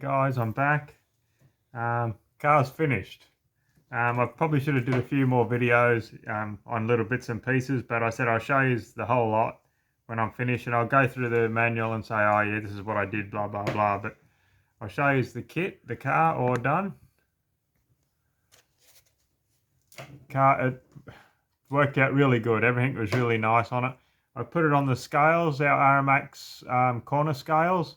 guys, I'm back. Car's finished. I probably should have did a few more videos on little bits and pieces, but I said I'll show you the whole lot when I'm finished, and I'll go through the manual and say, oh yeah, this is what I did, blah blah blah. But I'll show you the kit, the car all done. It worked out really good. Everything was really nice on it. I put it on the scales, our Aramax corner scales,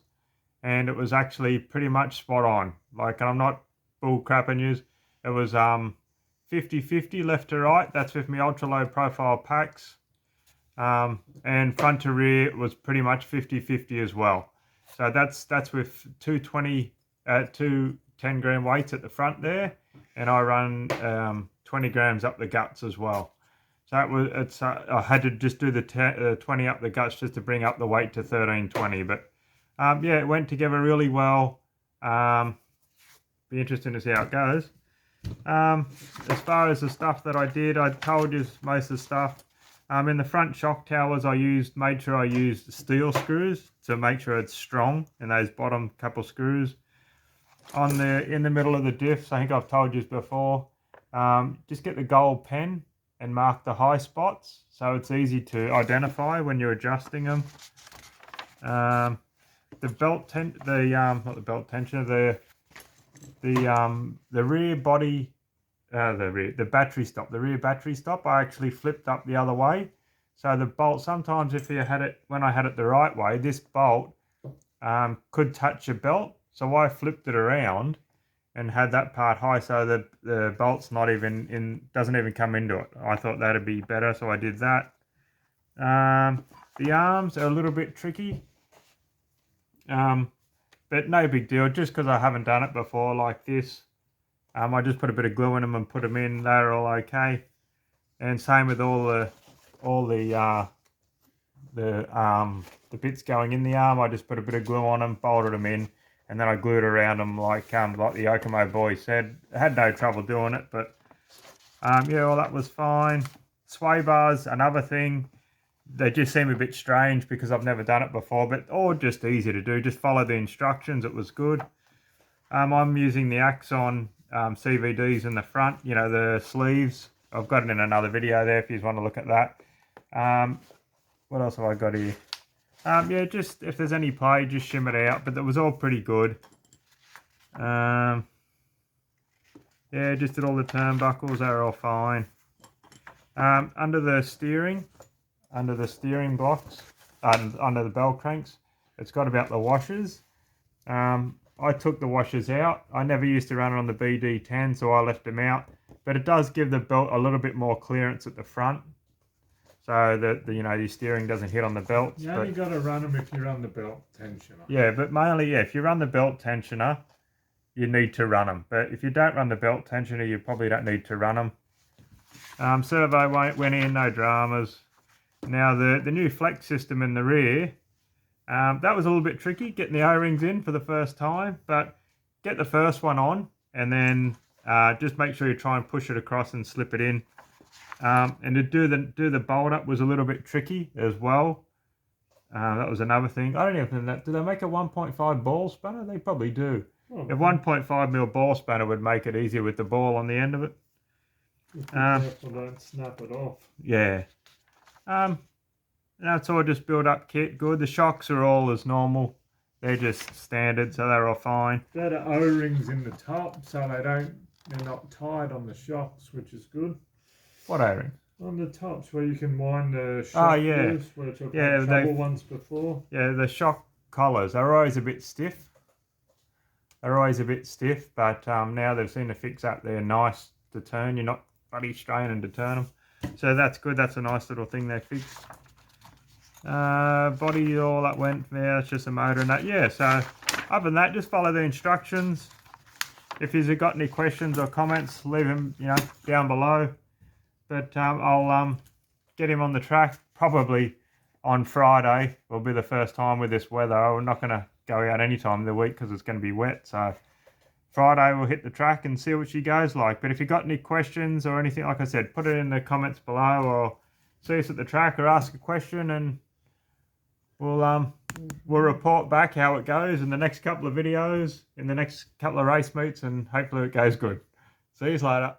and it was actually pretty much spot on. Like, I'm not bull crapping you. It was 50-50 left to right. That's with my ultra low profile packs. And front to rear was pretty much 50-50 as well. So that's with two 10 gram weights at the front there, and I run 20 grams up the guts as well. So I had to just do the 20 up the guts just to bring up the weight to 1320. But yeah, it went together really well. Be interesting to see how it goes. As far as the stuff that I did, I told you most of the stuff. In the front shock towers, made sure I used steel screws to make sure it's strong, and those bottom couple screws. In the middle of the diffs, I think I've told you before, just get the gold pen and mark the high spots so it's easy to identify when you're adjusting them. The rear body, the battery stop, the rear battery stop, I actually flipped up the other way. So the bolt, sometimes when I had it the right way, this bolt could touch your belt. So I flipped it around and had that part high, so the bolt's not even doesn't even come into it. I thought that'd be better, so I did that. The arms are a little bit tricky, but no big deal. Just because I haven't done it before like this, I just put a bit of glue in them and put them in. They're all okay. And same with all the bits going in the arm. I just put a bit of glue on them, bolted them in, and then I glued around them like the Yokomo boy said. I had no trouble doing it, but yeah, all that was fine. Sway bars, another thing. They just seem a bit strange because I've never done it before, but all just easy to do. Just follow the instructions. It was good. I'm using the Axon CVDs in the front, you know, the sleeves. I've got it in another video there if you want to look at that. What else have I got here? Yeah, just if there's any play, just shim it out, but that was all pretty good. Yeah, just did all the turnbuckles, they're all fine. Under the steering blocks, under the bell cranks, it's got about the washers. I took the washers out. I never used to run it on the Bd11, so I left them out, but it does give the belt a little bit more clearance at the front, so that your steering doesn't hit on the belts. You only got to run them if you run the belt tensioner. Yeah, but mainly, yeah, if you run the belt tensioner, you need to run them. But if you don't run the belt tensioner, you probably don't need to run them. Servo went in, no dramas. Now the new flex system in the rear, that was a little bit tricky, getting the O-rings in for the first time, but get the first one on, and then just make sure you try and push it across and slip it in. And to do the bolt up was a little bit tricky as well. That was another thing. I don't even know, do they make a 1.5 ball spanner? They probably do. Oh, a 1.5mm ball spanner would make it easier with the ball on the end of it. Careful, don't snap it off. Yeah. That's all just build up kit. Good. The shocks are all as normal. They're just standard, so they're all fine. There are O-rings in the top, so they're not tied on the shocks, which is good. What O-ring? On the tops where you can wind the shock loose, where I've had trouble once before. Yeah, the shock collars are always a bit stiff. But now they've seen to fix up. They're nice to turn. You're not bloody straining to turn them. So that's good. That's a nice little thing they fixed. Body, all that went there. It's just a motor and that. Yeah, so other than that, just follow the instructions. If you've got any questions or comments, leave them down below. But I'll get him on the track probably on Friday. Will be the first time with this weather. I'm not going to go out any time of the week because it's going to be wet. So Friday we'll hit the track and see what she goes like. But if you've got any questions or anything, like I said, put it in the comments below, or see us at the track or ask a question, and we'll we'll report back how it goes in the next couple of videos, in the next couple of race meets, and hopefully it goes good. See you later.